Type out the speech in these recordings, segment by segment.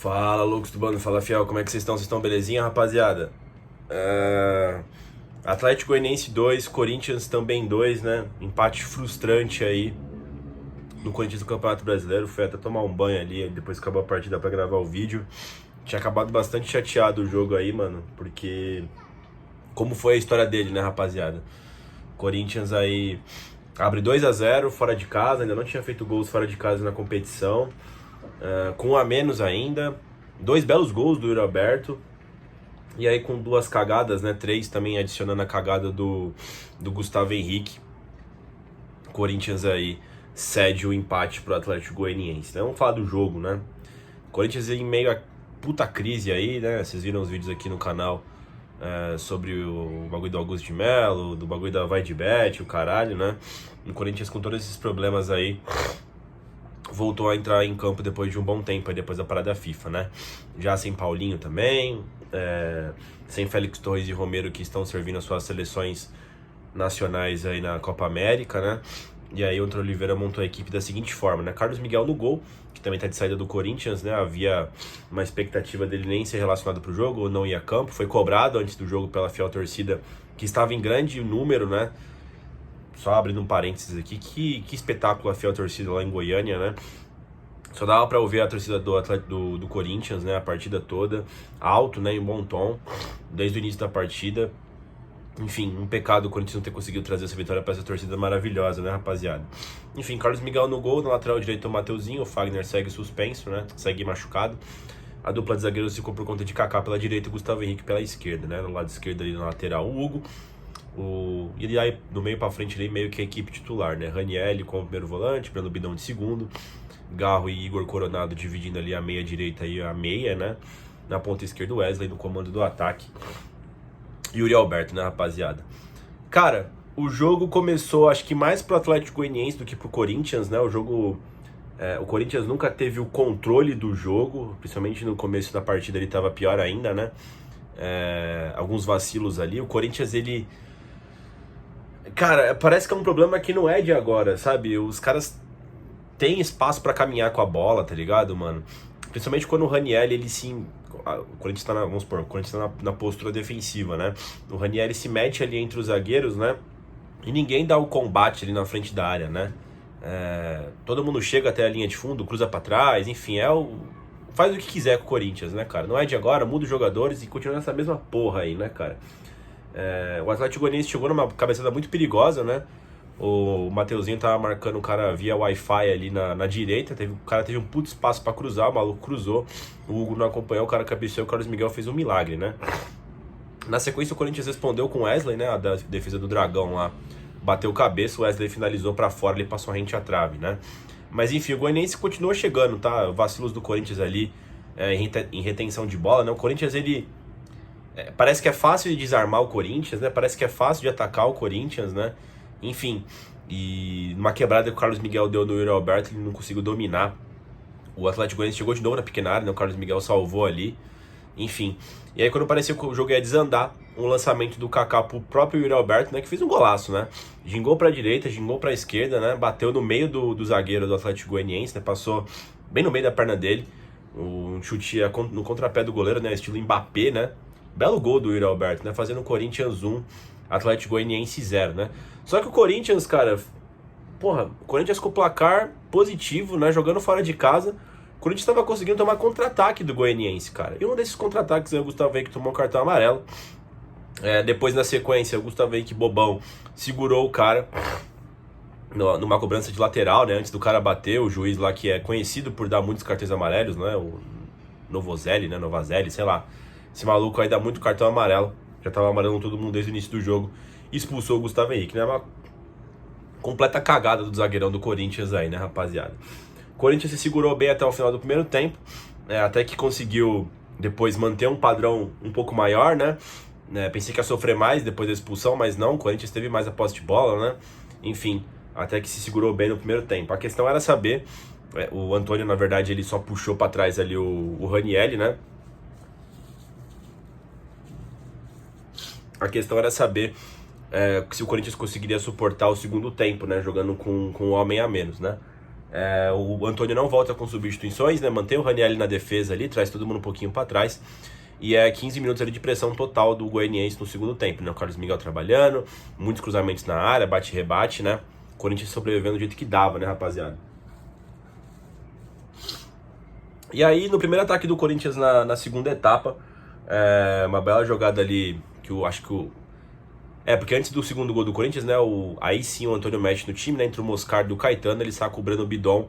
Fala, loucos do bando, fala fiel, como é que vocês estão? Vocês estão belezinha, rapaziada? Atlético Goianiense 2, Corinthians também 2, né? Empate frustrante aí no Corinthians do Campeonato Brasileiro. Fui até tomar um banho ali, depois acabou a partida pra gravar o vídeo. Tinha acabado bastante chateado o jogo aí, mano, porque como foi a história dele, né, rapaziada? Corinthians aí abre 2-0 fora de casa, ainda não tinha feito gols fora de casa na competição. Com um a menos ainda, dois belos gols do Yuri Alberto, e aí com duas cagadas, né, três também adicionando a cagada do Gustavo Henrique. Corinthians aí cede o empate pro Atlético Goianiense, né? Vamos falar do jogo, né? Corinthians em meio a puta crise aí, né? Vocês viram os vídeos aqui no canal sobre o bagulho do Augusto de Melo, do bagulho da Vai de Bet, o caralho, né? O Corinthians com todos esses problemas aí voltou a entrar em campo depois de um bom tempo, aí depois da parada FIFA, né? Já sem Paulinho também, sem Félix Torres e Romero, que estão servindo as suas seleções nacionais aí na Copa América, né? E aí o Antônio Oliveira montou a equipe da seguinte forma, né? Carlos Miguel no gol, que também tá de saída do Corinthians, né? Havia uma expectativa dele nem ser relacionado pro jogo, ou não ir a campo. Foi cobrado antes do jogo pela fiel torcida, que estava em grande número, né? Só abrindo um parênteses aqui, que espetáculo a fiel torcida lá em Goiânia, né? Só dava pra ouvir a torcida do Corinthians, né? A partida toda, alto, né? Em bom tom, desde o início da partida. Enfim, um pecado o Corinthians não ter conseguido trazer essa vitória pra essa torcida maravilhosa, né, rapaziada? Enfim, Carlos Miguel no gol, na lateral direito o Mateuzinho, o Fagner segue suspenso, né? Segue machucado. A dupla de zagueiros ficou por conta de Kaká pela direita e Gustavo Henrique pela esquerda, né? No lado esquerdo ali na lateral o Hugo. E aí, do meio pra frente ali, meio que a equipe titular, né? Ranielli como primeiro volante, Breno Bidão de segundo, Garro e Igor Coronado dividindo ali a meia direita e a meia, né? Na ponta esquerda, Wesley no comando do ataque. E Yuri Alberto, né, rapaziada? Cara, o jogo começou, acho que mais pro Atlético Goianiense do que pro Corinthians, né? O Corinthians nunca teve o controle do jogo, principalmente no começo da partida ele tava pior ainda, né? Alguns vacilos ali. O Corinthians, ele... Cara, parece que é um problema que não é de agora, sabe? Os caras têm espaço pra caminhar com a bola, tá ligado, mano? Principalmente quando o Ranielli, ele se... O Corinthians tá vamos supor, o Corinthians tá na postura defensiva, né? O Ranielli se mete ali entre os zagueiros, né? E ninguém dá o combate ali na frente da área, né? Todo mundo chega até a linha de fundo, cruza pra trás, enfim, faz o que quiser com o Corinthians, né, cara? Não é de agora, muda os jogadores e continua nessa mesma porra aí, né, cara? O Atlético Goianiense chegou numa cabeçada muito perigosa, né? O Mateuzinho tava marcando o cara via Wi-Fi ali na direita. O cara teve um puto espaço pra cruzar, o maluco cruzou. O Hugo não acompanhou, o cara cabeceou, o Carlos Miguel fez um milagre, né? Na sequência o Corinthians respondeu com o Wesley, né? A defesa do Dragão lá. Bateu cabeça, o Wesley finalizou pra fora, ele passou rente à trave, né? Mas enfim, o Goianiense continua chegando, tá? Vacilos do Corinthians ali em retenção de bola, né? O Corinthians, ele... parece que é fácil de desarmar o Corinthians, né? Parece que é fácil de atacar o Corinthians, né? Enfim, e numa quebrada que o Carlos Miguel deu no Yuri Alberto, ele não conseguiu dominar. O Atlético Goianiense chegou de novo na pequena área, né? O Carlos Miguel salvou ali. Enfim, e aí quando parecia que o jogo ia desandar, um lançamento do Kaká pro próprio Yuri Alberto, né? Que fez um golaço, né? Gingou pra direita, gingou pra esquerda, né? Bateu no meio do zagueiro do Atlético Goianiense, né? Passou bem no meio da perna dele. Um chute no contrapé do goleiro, né? Estilo Mbappé, né? Belo gol do Yuri Alberto, né? Fazendo o Corinthians 1, Atlético Goianiense 0, né? Só que o Corinthians, cara... Porra, o Corinthians com o placar positivo, né? Jogando fora de casa. O Corinthians estava conseguindo tomar contra-ataque do Goianiense, cara. E um desses contra-ataques aí, o Gustavo Henrique tomou um cartão amarelo. Depois, na sequência, o Gustavo Henrique bobão segurou o cara numa cobrança de lateral, né? Antes do cara bater, o juiz lá, que é conhecido por dar muitos cartões amarelos, né? O Novozelli, né? Novazelli, sei lá. Esse maluco aí dá muito cartão amarelo. Já tava amarelando todo mundo desde o início do jogo. Expulsou o Gustavo Henrique, né? Uma completa cagada do zagueirão do Corinthians aí, né, rapaziada? O Corinthians se segurou bem até o final do primeiro tempo, até que conseguiu depois manter um padrão um pouco maior, né? Pensei que ia sofrer mais depois da expulsão, mas não, o Corinthians teve mais a posse de bola, né? Enfim, até que se segurou bem no primeiro tempo. A questão era saber, o Antônio, na verdade, ele só puxou pra trás ali o Ranielli, né? A questão era saber se o Corinthians conseguiria suportar o segundo tempo, né? Jogando com um homem a menos, né? O Antônio não volta com substituições, né? Mantém o Ranieri na defesa ali, traz todo mundo um pouquinho para trás. E 15 minutos ali de pressão total do Goianiense no segundo tempo, né? O Carlos Miguel trabalhando, muitos cruzamentos na área, bate-rebate, né? O Corinthians sobrevivendo do jeito que dava, né, rapaziada? E aí, no primeiro ataque do Corinthians na segunda etapa, uma bela jogada ali, que eu acho que porque antes do segundo gol do Corinthians, né, aí sim o Antônio mexe no time, né, entre o Moscardo e o Caetano, ele saca o Breno Bidon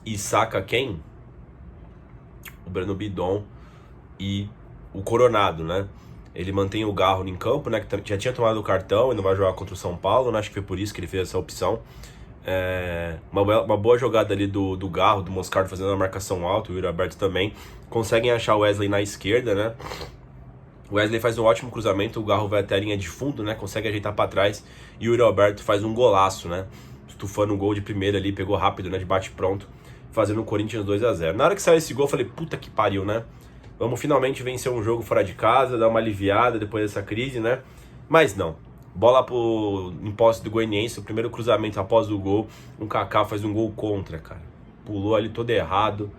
e saca quem? O Breno Bidon e o Coronado, né? Ele mantém o Garro em campo, né, que já tinha tomado o cartão e não vai jogar contra o São Paulo, né, acho que foi por isso que ele fez essa opção. Uma boa jogada ali do Garro, do Moscardo fazendo a marcação alta, o Yuri Alberto também. Conseguem achar o Wesley na esquerda, né? O Wesley faz um ótimo cruzamento, o Garro vai até a linha de fundo, né? Consegue ajeitar para trás e o Yuri Alberto faz um golaço, né? Estufando um gol de primeira ali, pegou rápido, né? De bate pronto, fazendo o Corinthians 2-0. Na hora que saiu esse gol, eu falei, puta que pariu, né? Vamos finalmente vencer um jogo fora de casa, dar uma aliviada depois dessa crise, né? Mas não. Bola em posse do Goianiense, o primeiro cruzamento após o gol, o Kaká faz um gol contra, cara. Pulou ali todo errado.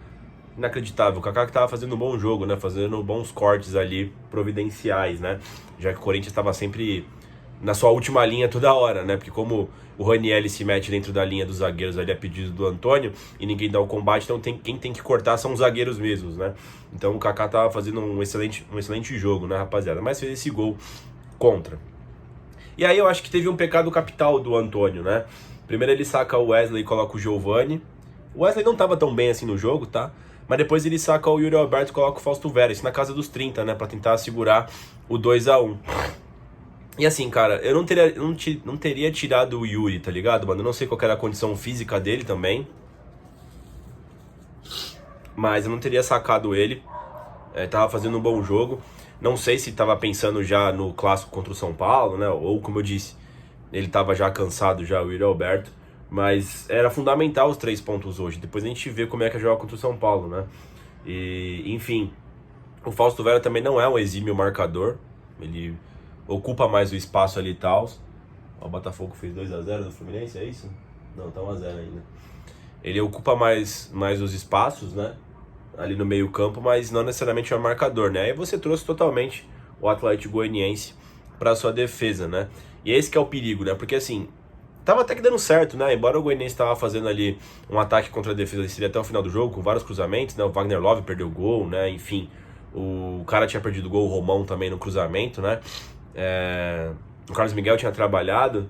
Inacreditável. O Kaká que tava fazendo um bom jogo, né? Fazendo bons cortes ali, providenciais, né? Já que o Corinthians estava sempre na sua última linha toda hora, né? Porque como o Ranieri se mete dentro da linha dos zagueiros ali a pedido do Antônio e ninguém dá o combate, então quem tem que cortar são os zagueiros mesmos, né? Então o Kaká tava fazendo um excelente jogo, né, rapaziada? Mas fez esse gol contra. E aí eu acho que teve um pecado capital do Antônio, né? Primeiro ele saca o Wesley e coloca o Giovani. O Wesley não tava tão bem assim no jogo, tá? Mas depois ele saca o Yuri Alberto e coloca o Fausto Vera, isso na casa dos 30, né? Pra tentar segurar o 2-1. E assim, cara, eu não teria tirado o Yuri, tá ligado, mano? Eu não sei qual era a condição física dele também. Mas eu não teria sacado ele. Tava fazendo um bom jogo. Não sei se tava pensando já no clássico contra o São Paulo, né? Ou como eu disse, ele tava já cansado já, o Yuri Alberto. Mas era fundamental os 3 pontos hoje. Depois a gente vê como é que joga contra o São Paulo, né? E, enfim, o Fausto Vera também não é um exímio marcador. Ele ocupa mais o espaço ali e tal. O Botafogo fez 2-0 no Fluminense, é isso? Não, tá 1-0 ainda. Ele ocupa mais os espaços, né? Ali no meio campo, mas não necessariamente é um marcador, né? Aí você trouxe totalmente o Atlético Goianiense para sua defesa, né? E esse que é o perigo, né? Porque assim, tava até que dando certo, né? Embora o Goianiense tava fazendo ali um ataque contra a defesa, seria até o final do jogo, com vários cruzamentos, né? O Wagner Love perdeu o gol, né? Enfim, o cara tinha perdido o gol, o Romão também no cruzamento, né? O Carlos Miguel tinha trabalhado.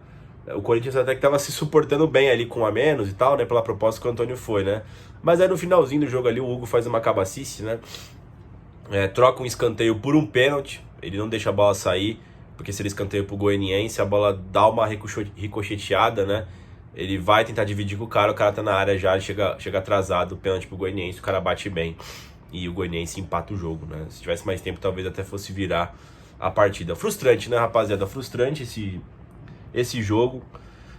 O Corinthians até que tava se suportando bem ali com a menos e tal, né? Pela proposta que o Antônio foi, né? Mas aí no finalzinho do jogo ali, o Hugo faz uma cabacice, né? Troca um escanteio por um pênalti. Ele não deixa a bola sair, porque se ele escanteia pro Goianiense, a bola dá uma ricocheteada, né? Ele vai tentar dividir com o cara tá na área já, ele chega atrasado, o pênalti pro Goianiense, o cara bate bem. E o Goianiense empata o jogo, né? Se tivesse mais tempo, talvez até fosse virar a partida. Frustrante, né, rapaziada? Frustrante esse jogo.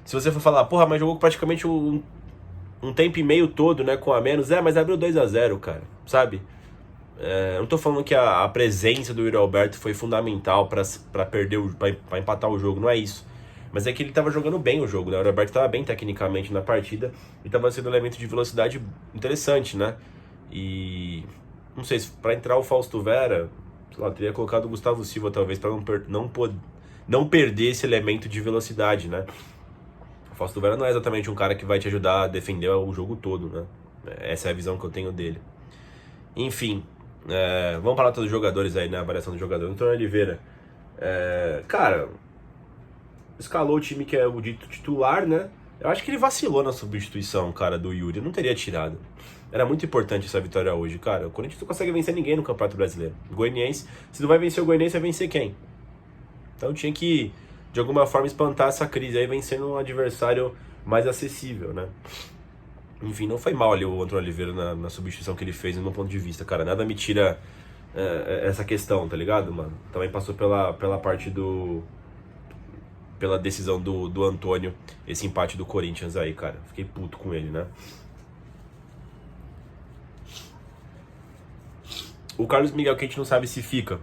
Se você for falar, porra, mas jogou praticamente um tempo e meio todo, né, com a menos, mas abriu 2-0, cara, sabe? Eu não tô falando que a presença do Yuri Alberto foi fundamental pra perder, pra empatar o jogo, não é isso. Mas é que ele tava jogando bem o jogo, né? O Yuri Alberto tava bem tecnicamente na partida e tava sendo um elemento de velocidade interessante, né? E não sei, se pra entrar o Fausto Vera, sei lá, teria colocado o Gustavo Silva talvez pra não perder esse elemento de velocidade, né? O Fausto Vera não é exatamente um cara que vai te ajudar a defender o jogo todo, né? Essa é a visão que eu tenho dele. Enfim, vamos falar todos os jogadores aí, né? A variação do jogador. Antônio Oliveira, cara, escalou o time que é o dito titular, né? Eu acho que ele vacilou na substituição, cara, do Yuri. Eu não teria tirado. Era muito importante essa vitória hoje, cara. O Corinthians não consegue vencer ninguém no Campeonato Brasileiro. O Goianiense, se não vai vencer o Goianiense, vai vencer quem? Então tinha que, de alguma forma, espantar essa crise aí, vencendo um adversário mais acessível, né? Enfim, não foi mal ali o Antônio Oliveira na substituição que ele fez, no meu ponto de vista, cara. Nada me tira essa questão, tá ligado, mano? Também passou pela parte pela decisão do Antônio, esse empate do Corinthians aí, cara. Fiquei puto com ele, né? O Carlos Miguel, que a gente não sabe se fica.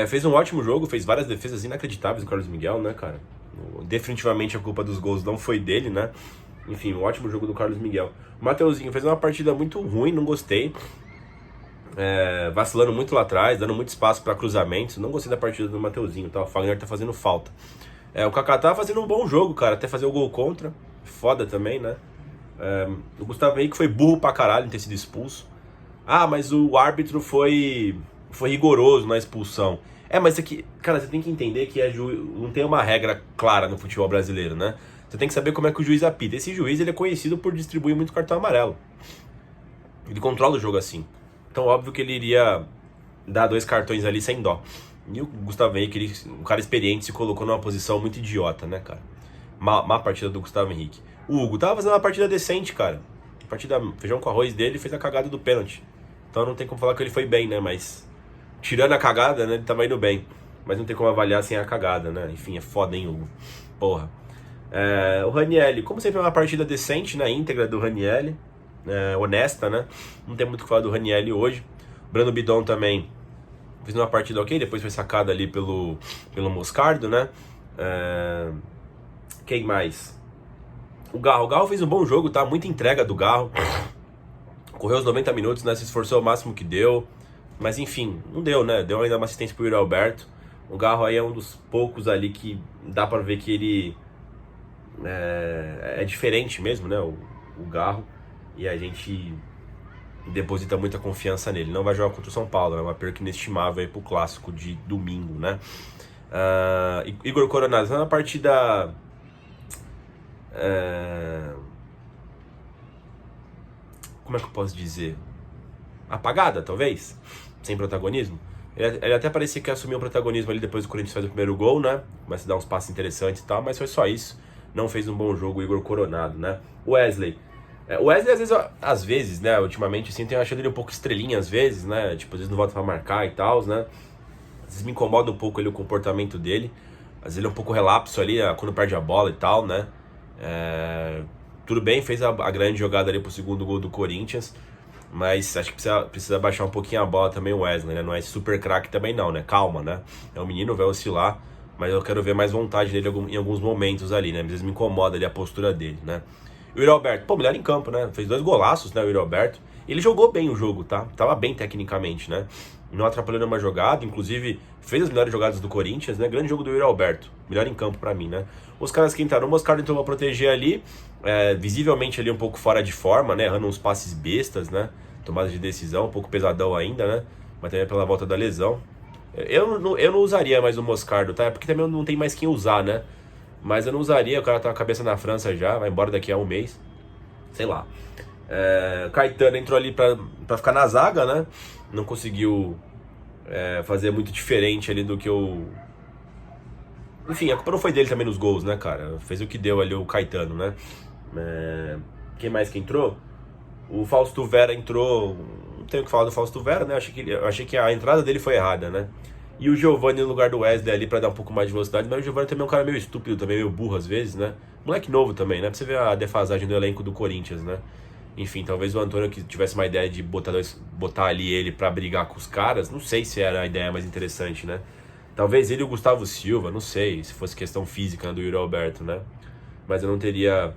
Fez um ótimo jogo, fez várias defesas inacreditáveis o Carlos Miguel, né, cara? Definitivamente a culpa dos gols não foi dele, né? Enfim, um ótimo jogo do Carlos Miguel. O Mateuzinho fez uma partida muito ruim, não gostei. Vacilando muito lá atrás, dando muito espaço para cruzamentos. Não gostei da partida do Mateuzinho, tá? O Fagner tá fazendo falta. O Kaká tá fazendo um bom jogo, cara, até fazer o gol contra. Foda também, né? O Gustavo Henrique foi burro pra caralho em ter sido expulso. Ah, mas o árbitro foi rigoroso na expulsão. Mas aqui, cara, você tem que entender que não tem uma regra clara no futebol brasileiro, né? Você tem que saber como é que o juiz apita. Esse juiz, ele é conhecido por distribuir muito cartão amarelo. Ele controla o jogo assim. Então, óbvio que ele iria dar 2 cartões ali sem dó. E o Gustavo Henrique, um cara experiente, se colocou numa posição muito idiota, né, cara? Má partida do Gustavo Henrique. O Hugo tava fazendo uma partida decente, cara. Partida feijão com arroz dele, fez a cagada do pênalti. Então não tem como falar que ele foi bem, né? Mas tirando a cagada, né, ele tava indo bem. Mas não tem como avaliar sem a cagada, né? Enfim, é foda, hein, Hugo? Porra. O Ranieri, como sempre, é uma partida decente, né? Íntegra do Ranieri. Honesta, né? Não tem muito o que falar do Ranieri hoje. O Breno Bidon também fez uma partida ok, depois foi sacado ali pelo Moscardo, né? Quem mais? O Garro fez um bom jogo, tá? Muita entrega do Garro. Correu os 90 minutos, né? Se esforçou o máximo que deu. Mas enfim, não deu, né? Deu ainda uma assistência pro Yuri Alberto. O Garro aí é um dos poucos ali que dá pra ver que ele é diferente mesmo, né? O Garro. E a gente deposita muita confiança nele. Não vai jogar contra o São Paulo, é uma perca inestimável aí pro clássico de domingo, né? Igor Coronado, na partida como é que eu posso dizer? Apagada, talvez? Sem protagonismo? Ele até parecia que assumiu o protagonismo ali depois do Corinthians faz o primeiro gol, né? Começa a dar uns passos interessantes e tal, mas foi só isso. Não fez um bom jogo o Igor Coronado, né? O Wesley, às vezes, né? Ultimamente, assim, tenho achado ele um pouco estrelinha, às vezes, né? Tipo, às vezes não volta pra marcar e tal, né? Às vezes me incomoda um pouco ali o comportamento dele. Às vezes ele é um pouco relapso ali, quando perde a bola e tal, né? Tudo bem, fez a grande jogada ali pro segundo gol do Corinthians, mas acho que precisa baixar um pouquinho a bola também o Wesley, né? Não é super craque também não, né? Calma, né? É um menino, vai oscilar, mas eu quero ver mais vontade dele em alguns momentos ali, né? Às vezes me incomoda ali a postura dele, né? O Yuri Alberto, pô, melhor em campo, né? Fez 2 golaços, né, o Yuri Alberto. Ele jogou bem o jogo, tá? Tava bem tecnicamente, né? Não atrapalhou nenhuma jogada, inclusive fez as melhores jogadas do Corinthians, né? Grande jogo do Yuri Alberto, melhor em campo pra mim, né? Os caras que entraram, o Moscardo entrou pra proteger ali, visivelmente ali um pouco fora de forma, né? Errando uns passes bestas, né? Tomada de decisão, um pouco pesadão ainda, né? Mas também pela volta da lesão. Eu não usaria mais o Moscardo, tá? Porque também não tem mais quem usar, né? Mas eu não usaria, o cara tá com a cabeça na França já, vai embora daqui a um mês. Sei lá. Caetano entrou ali pra ficar na zaga, né? Não conseguiu fazer muito diferente ali do que o... Enfim, a culpa não foi dele também nos gols, né, cara? Fez o que deu ali o Caetano, né? Quem mais que entrou? O Fausto Vera entrou... Não tenho o que falar do Fausto Vera, né? Eu achei que a entrada dele foi errada, né? E o Giovani no lugar do Wesley ali pra dar um pouco mais de velocidade, mas o Giovani também é um cara meio estúpido, também meio burro às vezes, né? Moleque novo também, né? Pra você ver a defasagem do elenco do Corinthians, né? Enfim, talvez o Antônio que tivesse uma ideia de botar ali ele pra brigar com os caras, não sei se era a ideia mais interessante, né? Talvez ele e o Gustavo Silva, não sei, se fosse questão física, né, do Yuri Alberto, né? Mas eu não teria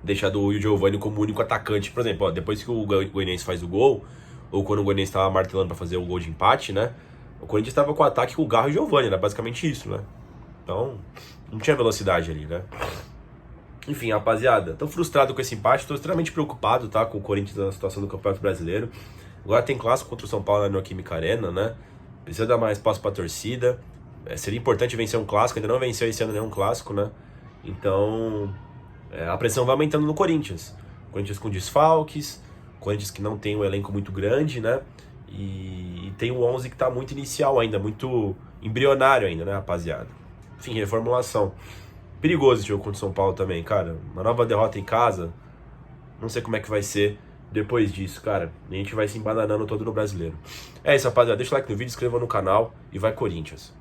deixado o Giovani como único atacante. Por exemplo, depois que o Goianiense faz o gol, ou quando o Goianiense tava martelando pra fazer o gol de empate, né? O Corinthians estava com o ataque com o Garro e o Giovani, era basicamente isso, né? Então, não tinha velocidade ali, né? Enfim, rapaziada, tô frustrado com esse empate, tô extremamente preocupado, tá? Com o Corinthians na situação do Campeonato Brasileiro. Agora tem clássico contra o São Paulo na Neoquímica Arena, né? Precisa dar mais espaço pra torcida. Seria importante vencer um clássico, ainda não venceu esse ano nenhum clássico, né? Então, a pressão vai aumentando no Corinthians. Corinthians com desfalques, Corinthians que não tem um elenco muito grande, né? E tem o 11 que tá muito inicial ainda, muito embrionário ainda, né, rapaziada? Enfim, reformulação. Perigoso esse jogo contra o São Paulo também, cara. Uma nova derrota em casa. Não sei como é que vai ser depois disso, cara. A gente vai se embananando todo no Brasileiro. É isso, rapaziada. Deixa o like no vídeo, inscreva no canal e vai Corinthians.